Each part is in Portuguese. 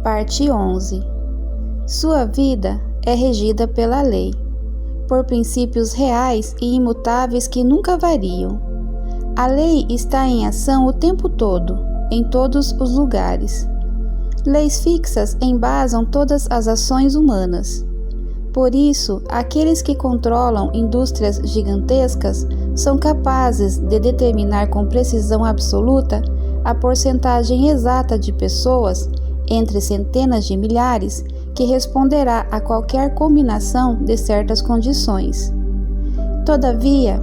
Parte 11. Sua vida é regida pela lei, por princípios reais e imutáveis que nunca variam. A lei está em ação o tempo todo, em todos os lugares. Leis fixas embasam todas as ações humanas. Por isso, aqueles que controlam indústrias gigantescas são capazes de determinar com precisão absoluta a porcentagem exata de pessoas, entre centenas de milhares, que responderá a qualquer combinação de certas condições. Todavia,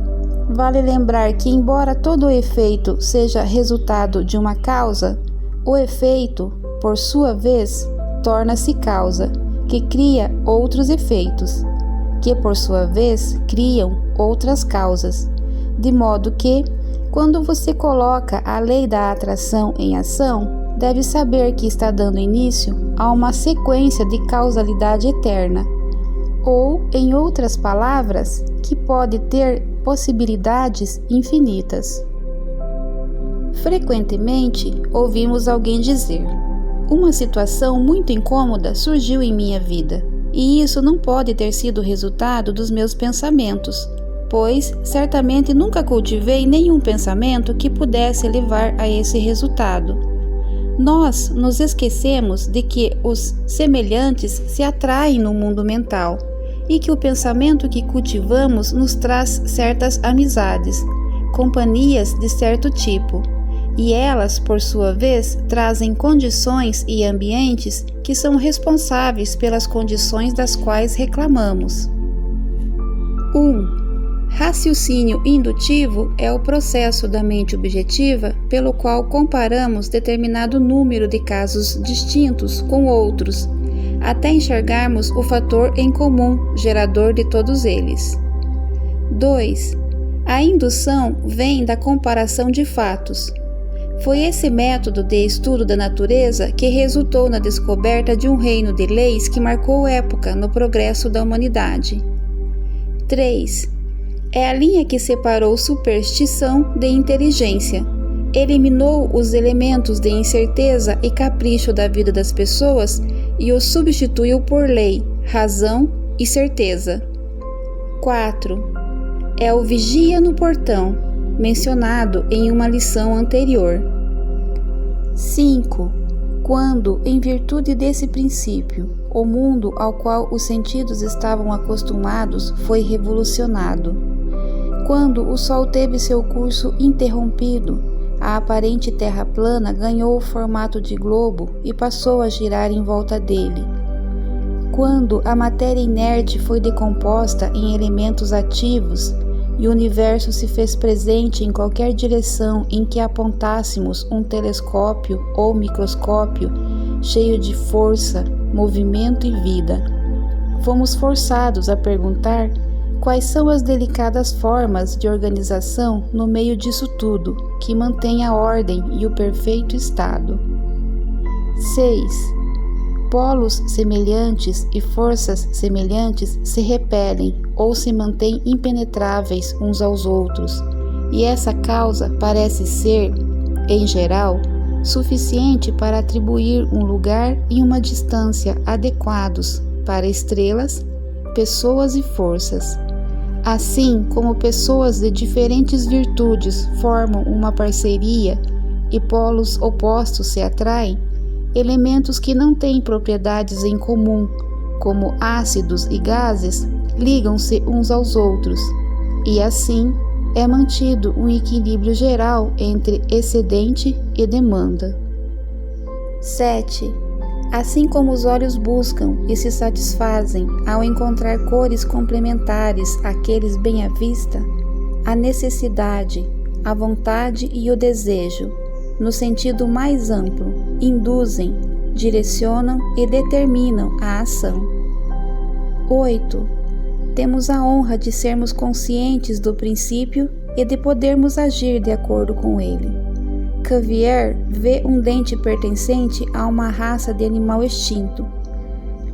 vale lembrar que, embora todo efeito seja resultado de uma causa, o efeito, por sua vez, torna-se causa, que cria outros efeitos, que por sua vez criam outras causas, de modo que, quando você coloca a lei da atração em ação, deve saber que está dando início a uma sequência de causalidade eterna, ou, em outras palavras, que pode ter possibilidades infinitas. Frequentemente, ouvimos alguém dizer: "Uma situação muito incômoda surgiu em minha vida, e isso não pode ter sido resultado dos meus pensamentos, pois certamente nunca cultivei nenhum pensamento que pudesse levar a esse resultado." Nós nos esquecemos de que os semelhantes se atraem no mundo mental e que o pensamento que cultivamos nos traz certas amizades, companhias de certo tipo, e elas, por sua vez, trazem condições e ambientes que são responsáveis pelas condições das quais reclamamos. 1. Raciocínio indutivo é o processo da mente objetiva pelo qual comparamos determinado número de casos distintos com outros, até enxergarmos o fator em comum gerador de todos eles. 2. A indução vem da comparação de fatos. Foi esse método de estudo da natureza que resultou na descoberta de um reino de leis que marcou época no progresso da humanidade. 3. É a linha que separou superstição de inteligência, eliminou os elementos de incerteza e capricho da vida das pessoas e os substituiu por lei, razão e certeza. 4. É o vigia no portão, mencionado em uma lição anterior. 5. Quando, em virtude desse princípio, o mundo ao qual os sentidos estavam acostumados foi revolucionado. Quando o Sol teve seu curso interrompido, a aparente Terra plana ganhou o formato de globo e passou a girar em volta dele. Quando a matéria inerte foi decomposta em elementos ativos e o universo se fez presente em qualquer direção em que apontássemos um telescópio ou microscópio cheio de força, movimento e vida, fomos forçados a perguntar quais são as delicadas formas de organização no meio disso tudo, que mantém a ordem e o perfeito estado. 6. Polos semelhantes e forças semelhantes se repelem ou se mantêm impenetráveis uns aos outros, e essa causa parece ser, em geral, suficiente para atribuir um lugar e uma distância adequados para estrelas, pessoas e forças. Assim como pessoas de diferentes virtudes formam uma parceria e polos opostos se atraem, elementos que não têm propriedades em comum, como ácidos e gases, ligam-se uns aos outros, e assim é mantido um equilíbrio geral entre excedente e demanda. 7. Assim como os olhos buscam e se satisfazem ao encontrar cores complementares àqueles bem à vista, a necessidade, a vontade e o desejo, no sentido mais amplo, induzem, direcionam e determinam a ação. 8. Temos a honra de sermos conscientes do princípio e de podermos agir de acordo com ele. Cuvier vê um dente pertencente a uma raça de animal extinto.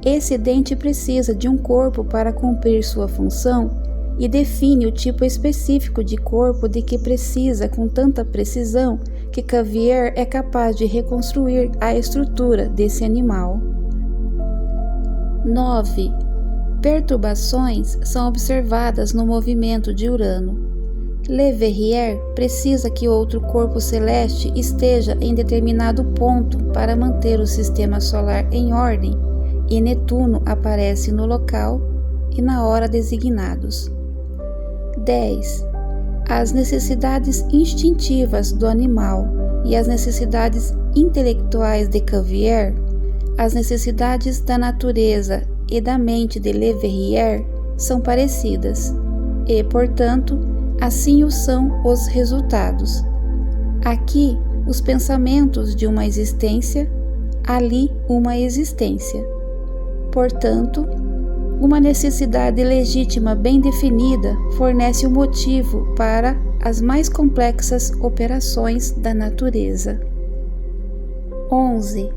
Esse dente precisa de um corpo para cumprir sua função e define o tipo específico de corpo de que precisa com tanta precisão que que Cuvier é capaz de reconstruir a estrutura desse animal. 9. Perturbações são observadas no movimento de Urano. Le Verrier precisa que outro corpo celeste esteja em determinado ponto para manter o sistema solar em ordem, e Netuno aparece no local e na hora designados. 10. As necessidades instintivas do animal e as necessidades intelectuais de Cuvier, as necessidades da natureza e da mente de Le Verrier são parecidas, e, portanto, assim o são os resultados. Aqui, os pensamentos de uma existência, ali uma existência. Portanto, uma necessidade legítima bem definida fornece o motivo para as mais complexas operações da natureza. 11.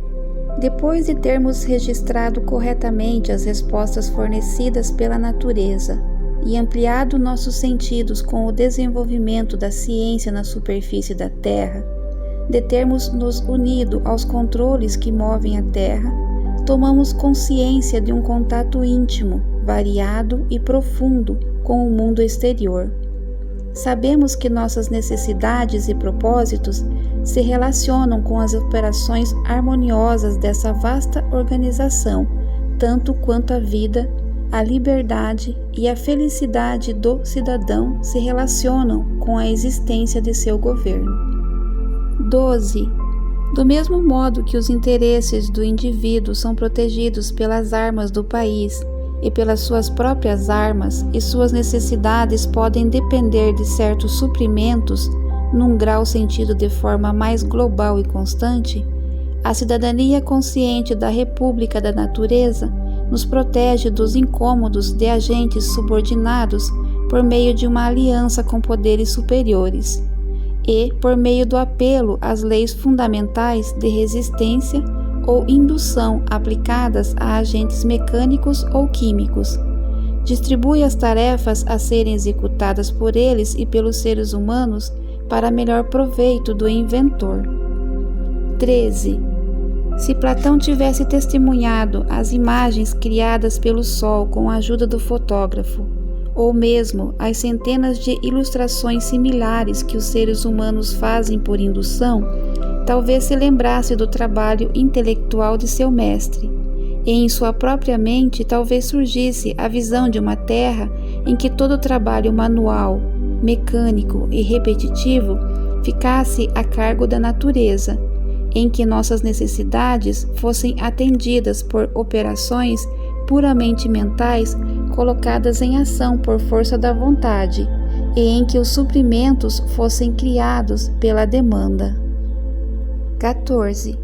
Depois de termos registrado corretamente as respostas fornecidas pela natureza e ampliado nossos sentidos com o desenvolvimento da ciência na superfície da Terra, de termos nos unido aos controles que movem a Terra, tomamos consciência de um contato íntimo, variado e profundo com o mundo exterior. Sabemos que nossas necessidades e propósitos se relacionam com as operações harmoniosas dessa vasta organização, tanto quanto a vida, a liberdade e a felicidade do cidadão se relacionam com a existência de seu governo. 12. Do mesmo modo que os interesses do indivíduo são protegidos pelas armas do país e pelas suas próprias armas, e suas necessidades podem depender de certos suprimentos num grau sentido de forma mais global e constante, a cidadania consciente da República da Natureza nos protege dos incômodos de agentes subordinados por meio de uma aliança com poderes superiores e por meio do apelo às leis fundamentais de resistência ou indução aplicadas a agentes mecânicos ou químicos. Distribui as tarefas a serem executadas por eles e pelos seres humanos para melhor proveito do inventor. 13. Se Platão tivesse testemunhado as imagens criadas pelo Sol com a ajuda do fotógrafo, ou mesmo as centenas de ilustrações similares que os seres humanos fazem por indução, talvez se lembrasse do trabalho intelectual de seu mestre, e em sua própria mente talvez surgisse a visão de uma terra em que todo o trabalho manual, mecânico e repetitivo ficasse a cargo da natureza, em que nossas necessidades fossem atendidas por operações puramente mentais colocadas em ação por força da vontade, e em que os suprimentos fossem criados pela demanda. 14.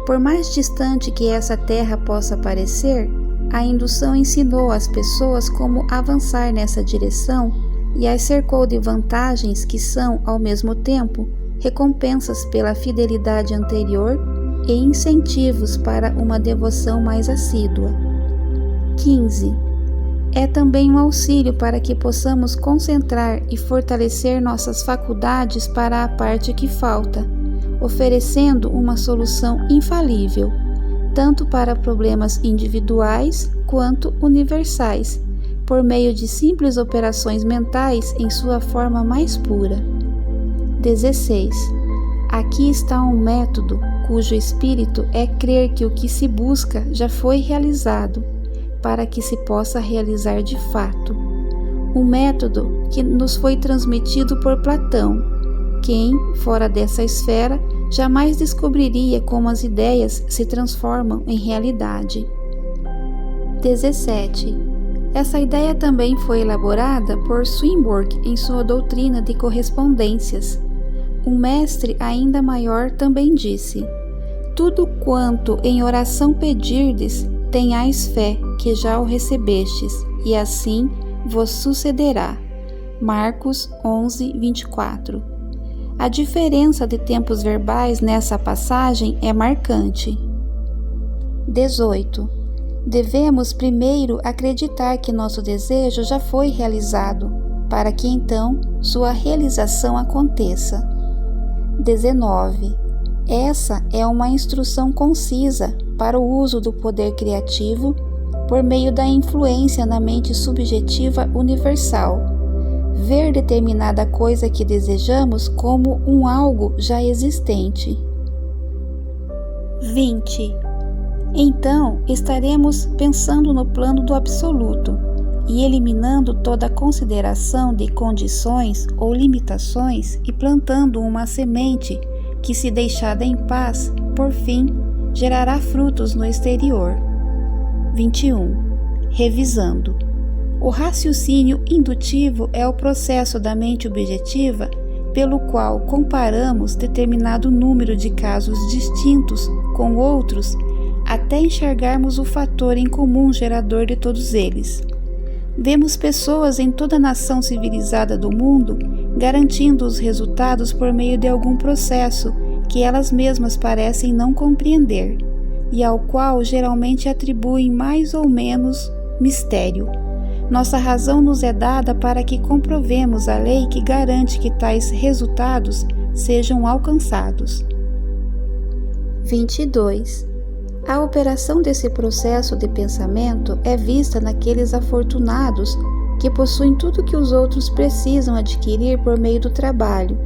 Por mais distante que essa terra possa parecer, a indução ensinou às pessoas como avançar nessa direção e as cercou de vantagens que são, ao mesmo tempo, recompensas pela fidelidade anterior e incentivos para uma devoção mais assídua. 15. É também um auxílio para que possamos concentrar e fortalecer nossas faculdades para a parte que falta, oferecendo uma solução infalível, tanto para problemas individuais quanto universais, por meio de simples operações mentais em sua forma mais pura. 16. Aqui está um método cujo espírito é crer que o que se busca já foi realizado, para que se possa realizar de fato. Um método que nos foi transmitido por Platão, quem, fora dessa esfera, jamais descobriria como as ideias se transformam em realidade. 17. Essa ideia também foi elaborada por Swinburne em sua doutrina de correspondências. Um mestre ainda maior também disse: tudo quanto em oração pedirdes, tenhais fé que já o recebestes, e assim vos sucederá. Marcos 11, 24. A diferença de tempos verbais nessa passagem é marcante. 18. Devemos primeiro acreditar que nosso desejo já foi realizado, para que então sua realização aconteça. 19. Essa é uma instrução concisa para o uso do poder criativo por meio da influência na mente subjetiva universal. Ver determinada coisa que desejamos como um algo já existente. 20. Então, estaremos pensando no plano do absoluto e eliminando toda consideração de condições ou limitações e plantando uma semente que, se deixada em paz, por fim, gerará frutos no exterior. 21. Revisando. O raciocínio indutivo é o processo da mente objetiva pelo qual comparamos determinado número de casos distintos com outros até enxergarmos o fator em comum gerador de todos eles. Vemos pessoas em toda a nação civilizada do mundo garantindo os resultados por meio de algum processo que elas mesmas parecem não compreender e ao qual geralmente atribuem mais ou menos mistério. Nossa razão nos é dada para que comprovemos a lei que garante que tais resultados sejam alcançados. 22. A operação desse processo de pensamento é vista naqueles afortunados que possuem tudo que os outros precisam adquirir por meio do trabalho,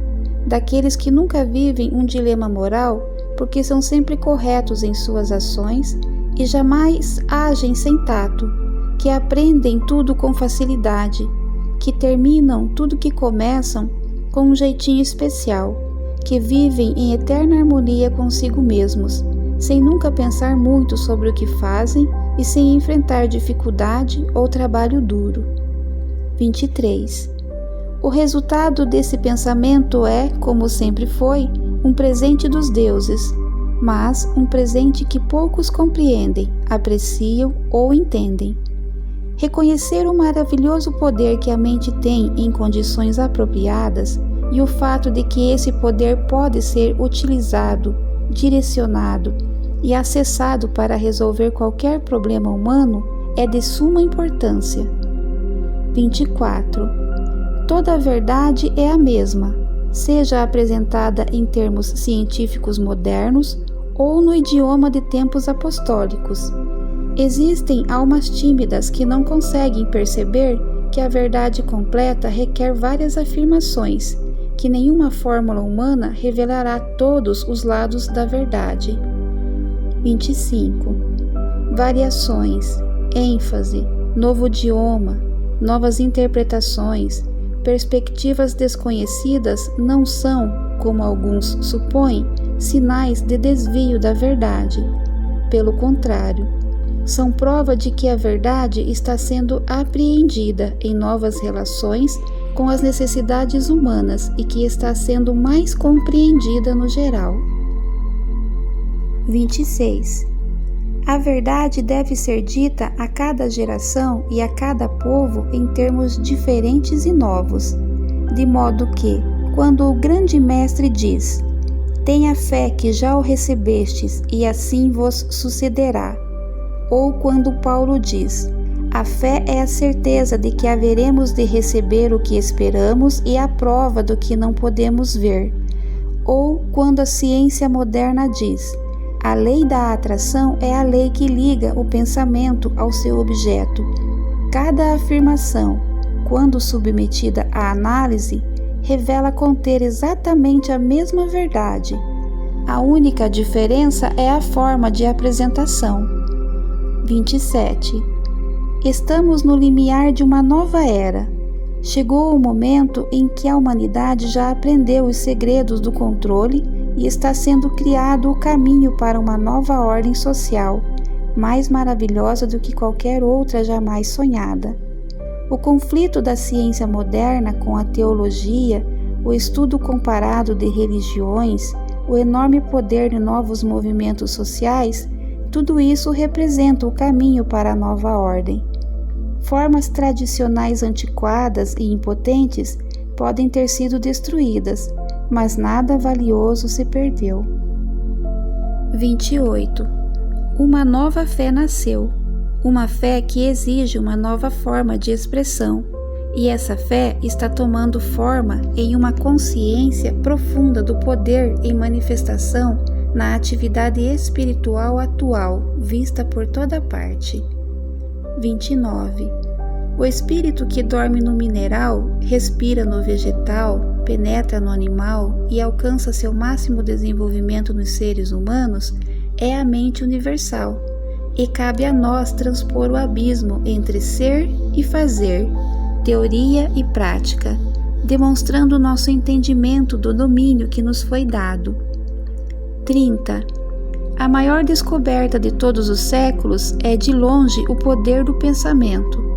daqueles que nunca vivem um dilema moral porque são sempre corretos em suas ações e jamais agem sem tato, que aprendem tudo com facilidade, que terminam tudo que começam com um jeitinho especial, que vivem em eterna harmonia consigo mesmos, sem nunca pensar muito sobre o que fazem e sem enfrentar dificuldade ou trabalho duro. 23. O resultado desse pensamento é, como sempre foi, um presente dos deuses, mas um presente que poucos compreendem, apreciam ou entendem. Reconhecer o maravilhoso poder que a mente tem em condições apropriadas e o fato de que esse poder pode ser utilizado, direcionado e acessado para resolver qualquer problema humano é de suma importância. 24. Toda a verdade é a mesma, seja apresentada em termos científicos modernos ou no idioma de tempos apostólicos. Existem almas tímidas que não conseguem perceber que a verdade completa requer várias afirmações, que nenhuma fórmula humana revelará todos os lados da verdade. 25. Variações, ênfase, novo idioma, novas interpretações, perspectivas desconhecidas não são, como alguns supõem, sinais de desvio da verdade. Pelo contrário, são prova de que a verdade está sendo apreendida em novas relações com as necessidades humanas e que está sendo mais compreendida no geral. 26. A verdade deve ser dita a cada geração e a cada povo em termos diferentes e novos, de modo que, quando o grande mestre diz: "Tenha fé que já o recebestes e assim vos sucederá", ou quando Paulo diz: "A fé é a certeza de que haveremos de receber o que esperamos e a prova do que não podemos ver", ou quando a ciência moderna diz: "A lei da atração é a lei que liga o pensamento ao seu objeto". Cada afirmação, quando submetida à análise, revela conter exatamente a mesma verdade. A única diferença é a forma de apresentação. 27. Estamos no limiar de uma nova era. Chegou o momento em que a humanidade já aprendeu os segredos do controle e está sendo criado o caminho para uma nova ordem social, mais maravilhosa do que qualquer outra jamais sonhada. O conflito da ciência moderna com a teologia, o estudo comparado de religiões, o enorme poder de novos movimentos sociais, tudo isso representa o caminho para a nova ordem. Formas tradicionais antiquadas e impotentes podem ter sido destruídas, mas nada valioso se perdeu. 28. Uma nova fé nasceu, uma fé que exige uma nova forma de expressão, E essa fé está tomando forma em uma consciência profunda do poder em manifestação na atividade espiritual atual, vista por toda parte. 29. O espírito que dorme no mineral, respira no vegetal, penetra no animal e alcança seu máximo desenvolvimento nos seres humanos é a mente universal, e cabe a nós transpor o abismo entre ser e fazer, teoria e prática, demonstrando nosso entendimento do domínio que nos foi dado. 30. A maior descoberta de todos os séculos é de longe o poder do pensamento.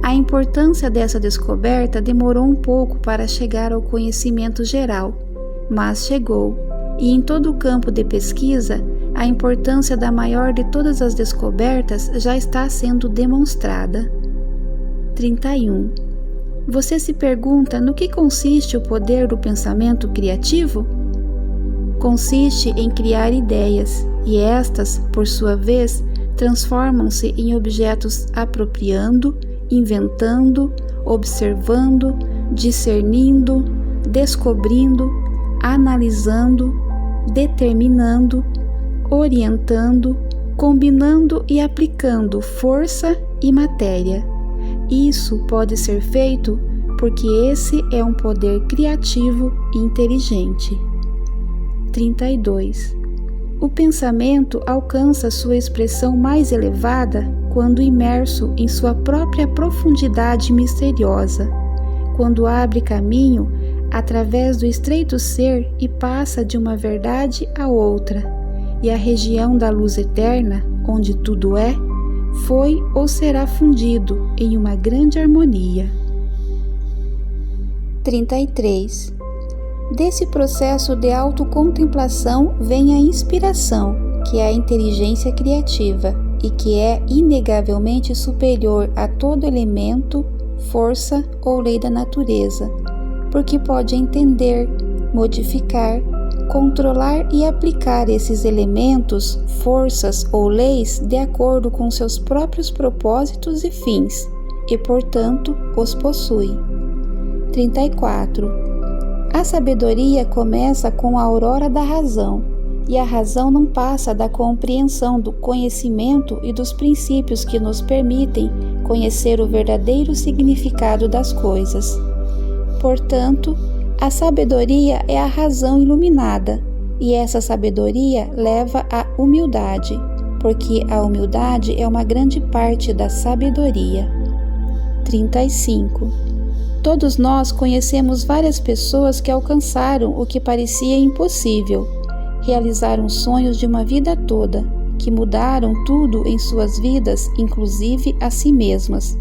A importância dessa descoberta demorou um pouco para chegar ao conhecimento geral, mas chegou, e em todo o campo de pesquisa, a importância da maior de todas as descobertas já está sendo demonstrada. 31. Você se pergunta no que consiste o poder do pensamento criativo? Consiste em criar ideias, e estas, por sua vez, transformam-se em objetos apropriando, inventando, observando, discernindo, descobrindo, analisando, determinando, orientando, combinando e aplicando força e matéria. Isso pode ser feito porque esse é um poder criativo e inteligente. 32. O pensamento alcança sua expressão mais elevada quando imerso em sua própria profundidade misteriosa, quando abre caminho através do estreito ser e passa de uma verdade a outra, e a região da luz eterna, onde tudo é, foi ou será fundido em uma grande harmonia. 33. Desse processo de autocontemplação vem a inspiração, que é a inteligência criativa e que é inegavelmente superior a todo elemento, força ou lei da natureza, porque pode entender, modificar, controlar e aplicar esses elementos, forças ou leis de acordo com seus próprios propósitos e fins, e, portanto, os possui. 34. A sabedoria começa com a aurora da razão, e a razão não passa da compreensão do conhecimento e dos princípios que nos permitem conhecer o verdadeiro significado das coisas. Portanto, a sabedoria é a razão iluminada, e essa sabedoria leva à humildade, porque a humildade é uma grande parte da sabedoria. 35. Todos nós conhecemos várias pessoas que alcançaram o que parecia impossível, realizaram sonhos de uma vida toda, que mudaram tudo em suas vidas, inclusive a si mesmas.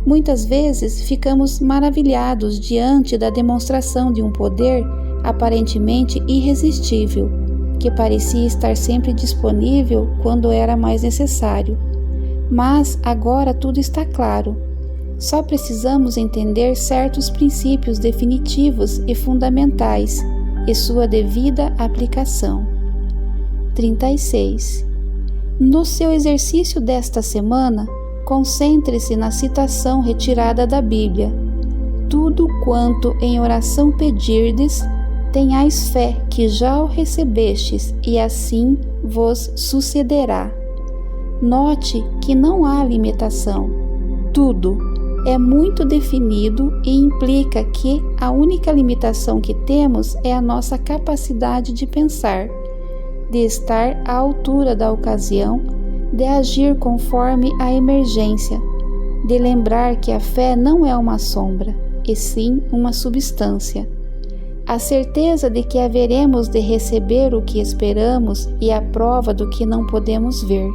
Muitas vezes ficamos maravilhados diante da demonstração de um poder aparentemente irresistível, que parecia estar sempre disponível quando era mais necessário. Mas agora tudo está claro. Só precisamos entender certos princípios definitivos e fundamentais e sua devida aplicação. 36. No seu exercício desta semana, concentre-se na citação retirada da Bíblia. Tudo quanto em oração pedirdes, tenhais fé que já o recebestes, e assim vos sucederá. Note que não há limitação. Tudo é muito definido e implica que a única limitação que temos é a nossa capacidade de pensar, de estar à altura da ocasião, de agir conforme a emergência, de lembrar que a fé não é uma sombra, e sim uma substância. A certeza de que haveremos de receber o que esperamos e a prova do que não podemos ver.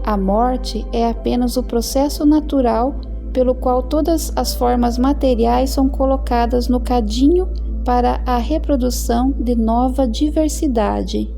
A morte é apenas o processo natural pelo qual todas as formas materiais são colocadas no cadinho para a reprodução de nova diversidade.